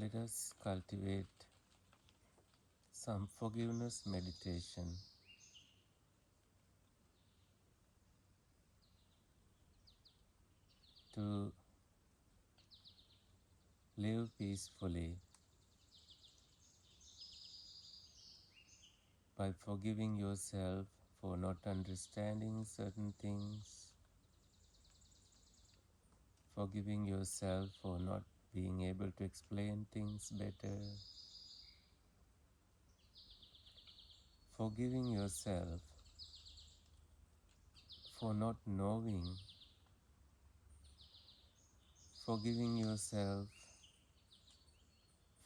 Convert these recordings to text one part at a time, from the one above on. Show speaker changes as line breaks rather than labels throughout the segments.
let us cultivate some forgiveness meditation to live peacefully by forgiving yourself for not understanding certain things, forgiving yourself for not being able to explain things better, forgiving yourself for not knowing, forgiving yourself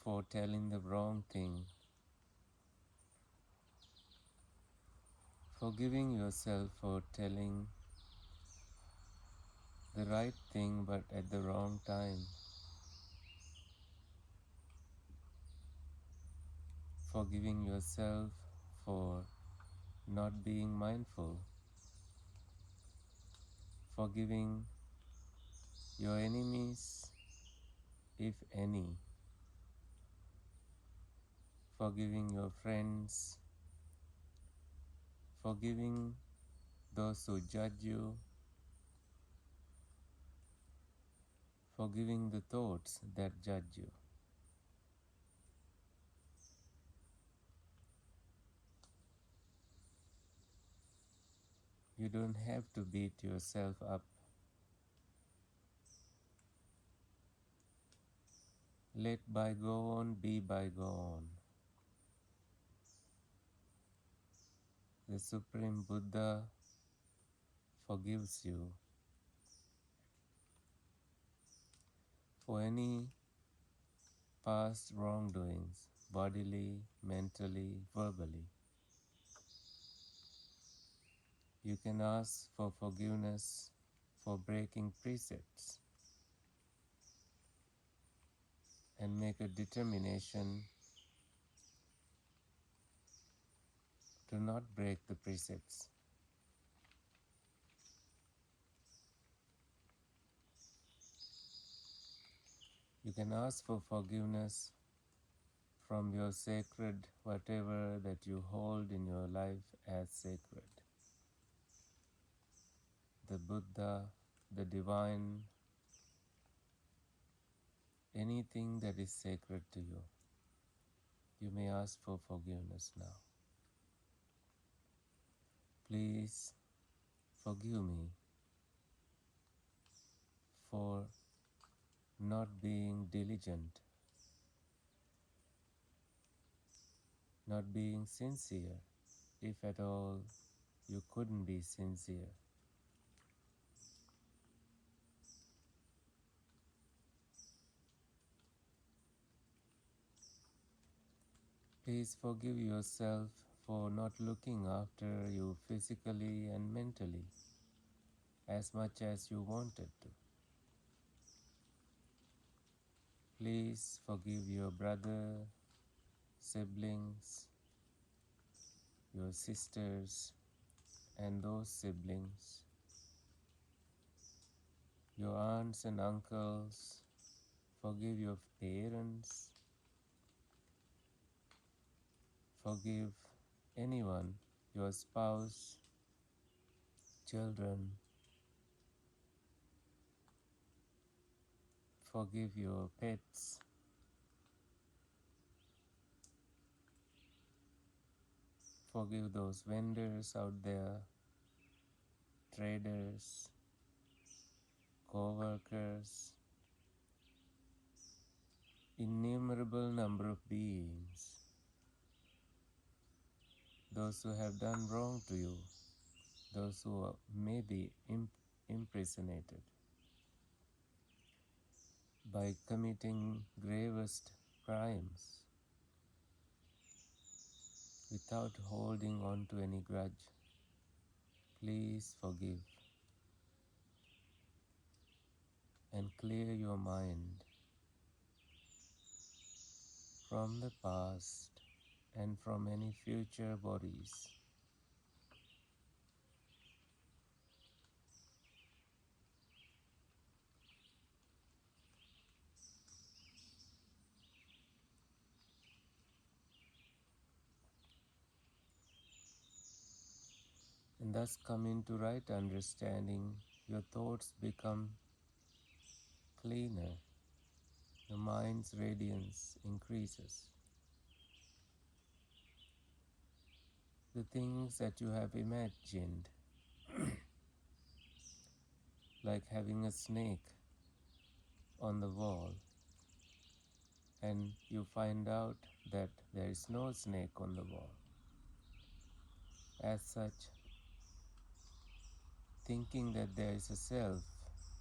for telling the wrong thing, forgiving yourself for telling the right thing but at the wrong time, forgiving yourself for not being mindful, forgiving your enemies, if any, forgiving your friends, forgiving those who judge you, forgiving the thoughts that judge you. You don't have to beat yourself up. Let bygone be bygone. The Supreme Buddha forgives you for any past wrongdoings, bodily, mentally, verbally. You can ask for forgiveness for breaking precepts and make a determination to not break the precepts. You can ask for forgiveness from your sacred, whatever that you hold in your life as sacred. The Buddha, the divine, anything that is sacred to you. You may ask for forgiveness now. Please forgive me for not being diligent, not being sincere, if at all you couldn't be sincere. Please forgive yourself for not looking after you physically and mentally as much as you wanted to. Please forgive your brother, siblings, your sisters, and those siblings, your aunts and uncles. Forgive your parents. Forgive anyone, your spouse, children. Forgive your pets. Forgive those vendors out there, traders, co-workers, innumerable number of beings, those who have done wrong to you, those who may be impersonated by committing gravest crimes without holding on to any grudge. Please forgive and clear your mind from the past and from any future worries. and thus come into right understanding, your thoughts become cleaner, your mind's radiance increases. The things that you have imagined, like having a snake on the wall, and you find out that there is no snake on the wall. As such, thinking that there is a self,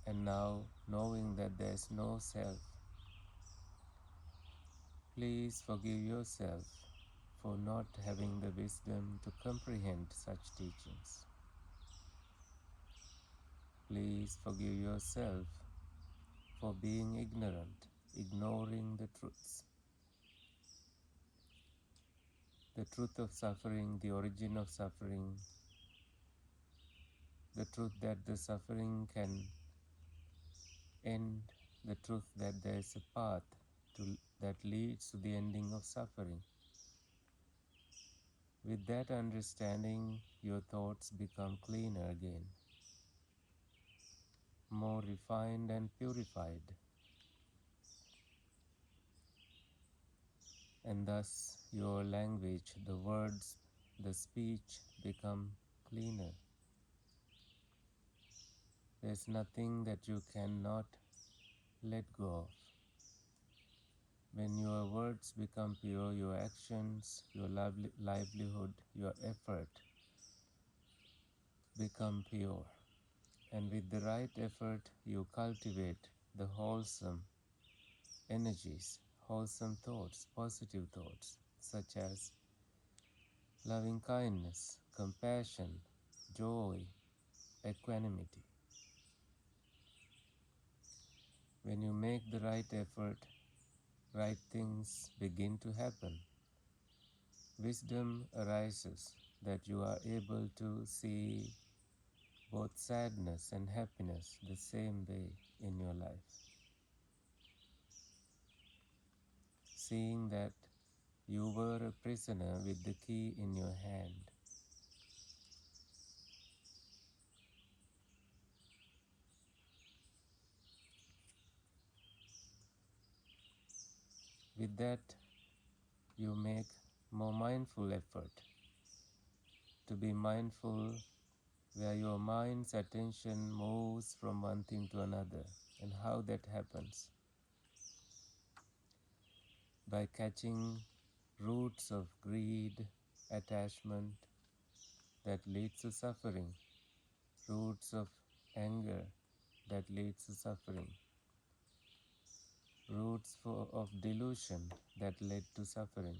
and now knowing that there is no self, please forgive yourself for not having the wisdom to comprehend such teachings. Please forgive yourself for being ignorant, ignoring the truths. The truth of suffering, the origin of suffering, the truth that the suffering can end, the truth that there is a path that leads to the ending of suffering. With that understanding, your thoughts become cleaner again, more refined and purified, and thus your language, the words, the speech become cleaner. There's nothing that you cannot let go of. When your words become pure, your actions, your livelihood, your effort become pure. And with the right effort, you cultivate the wholesome energies, wholesome thoughts, positive thoughts, such as loving kindness, compassion, joy, equanimity. When you make the right effort, right things begin to happen. Wisdom arises that you are able to see both sadness and happiness the same way in your life. Seeing that you were a prisoner with the key in your hand. With that, you make more mindful effort to be mindful where your mind's attention moves from one thing to another, and how that happens. By catching roots of greed, attachment that leads to suffering, roots of anger that leads to suffering, roots of delusion that led to suffering.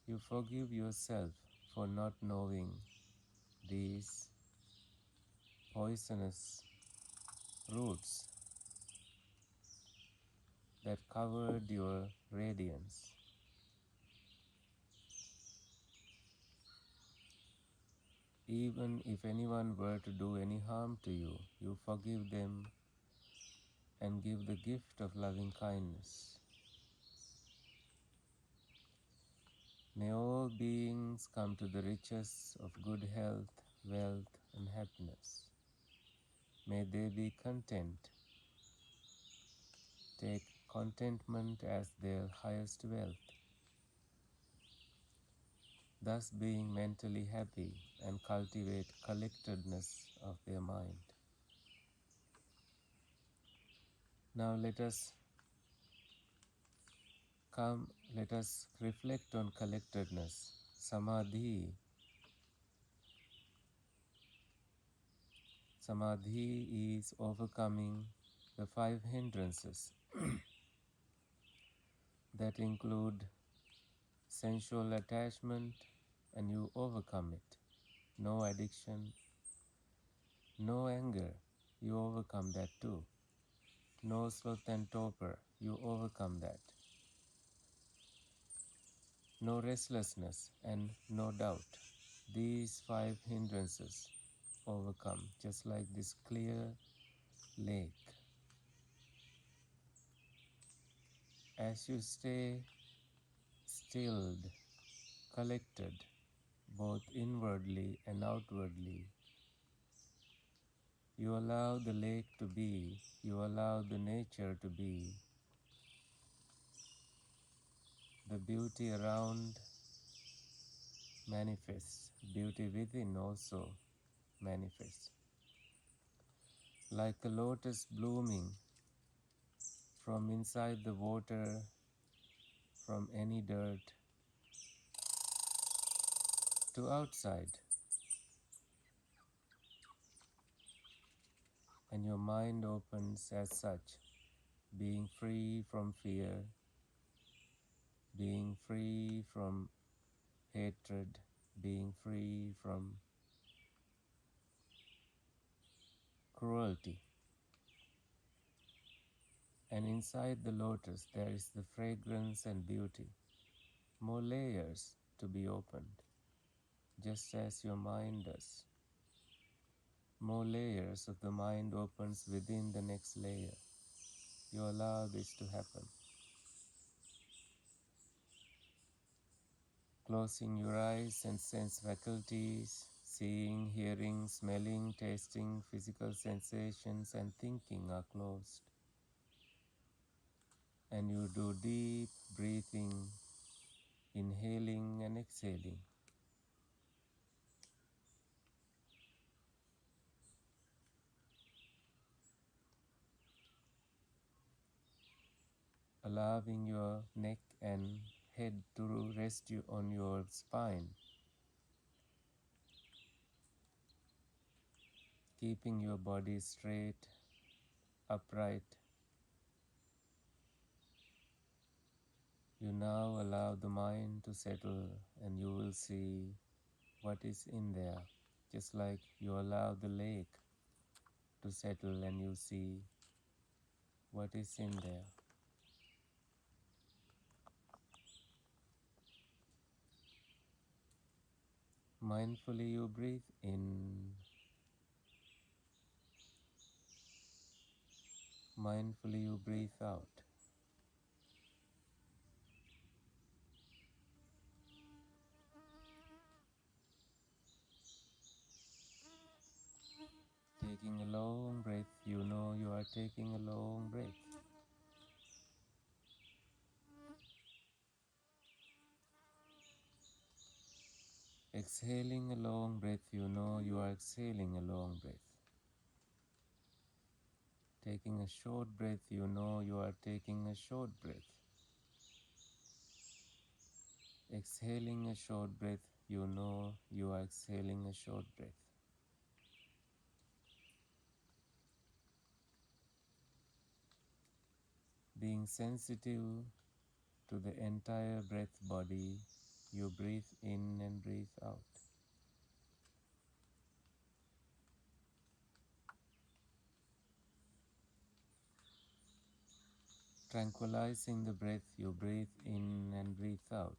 You forgive yourself for not knowing these poisonous roots that covered your radiance. Even if anyone were to do any harm to you, you forgive them and give the gift of loving kindness. May all beings come to the riches of good health, wealth, and happiness. May they be content. Take contentment as their highest wealth, thus being mentally happy, and cultivate collectedness of their mind. Now let us reflect on collectedness. Samadhi. Samadhi is overcoming the 5 hindrances that include sensual attachment, and you overcome it. No addiction, no anger, you overcome that too. No sloth and torpor, you overcome that. No restlessness and no doubt. These 5 hindrances overcome, just like this clear lake. As you stay stilled, collected, both inwardly and outwardly. You allow the lake to be, you allow the nature to be, the beauty around manifests, beauty within also manifests. Like a lotus blooming from inside the water, from any dirt to outside, and your mind opens as such, being free from fear, being free from hatred, being free from cruelty. And inside the lotus there is the fragrance and beauty, more layers to be opened, just as your mind does. More layers of the mind opens within the next layer. You allow this to happen. Closing your eyes and sense faculties, seeing, hearing, smelling, tasting, physical sensations and thinking are closed. And you do deep breathing, inhaling and exhaling. Allowing your neck and head to rest you on your spine, keeping your body straight, upright. You now allow the mind to settle and you will see what is in there, just like you allow the lake to settle and you see what is in there. Mindfully you breathe in, mindfully you breathe out. Taking a long breath, you know you are taking a long breath. Exhaling a long breath, you know you are exhaling a long breath. Taking a short breath, you know you are taking a short breath. Exhaling a short breath, you know you are exhaling a short breath. Being sensitive to the entire breath body, you breathe in and breathe out. Tranquilizing the breath, you breathe in and breathe out.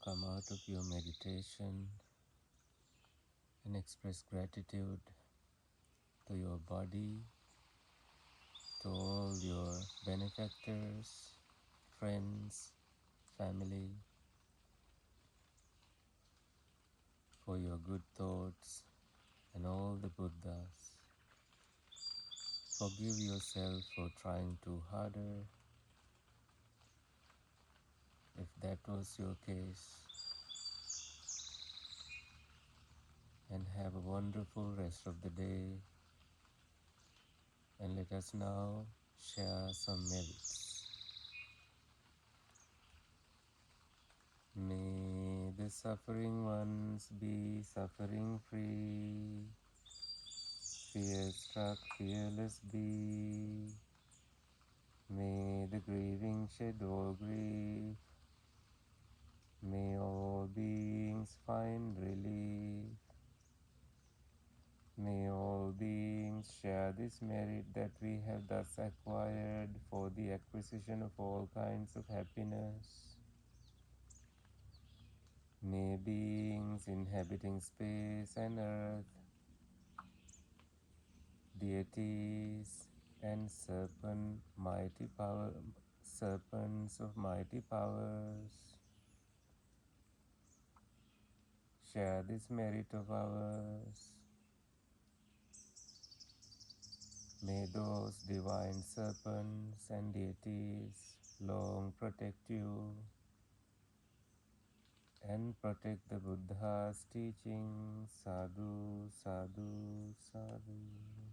come out of your meditation and express gratitude to your body, to all your benefactors, friends, family, for your good thoughts and all the Buddhas. Forgive yourself for trying too harder, if that was your case, and have a wonderful rest of the day. And let us now share some merits. May the suffering ones be suffering free, fear struck fearless be. May the grieving shed all grief, may all beings find relief. May all beings share this merit that we have thus acquired for the acquisition of all kinds of happiness. May beings inhabiting space and earth, deities and serpents of mighty powers, share this merit of ours. May those divine serpents and deities long protect you and protect the Buddha's teachings. Sadhu, sadhu, sadhu.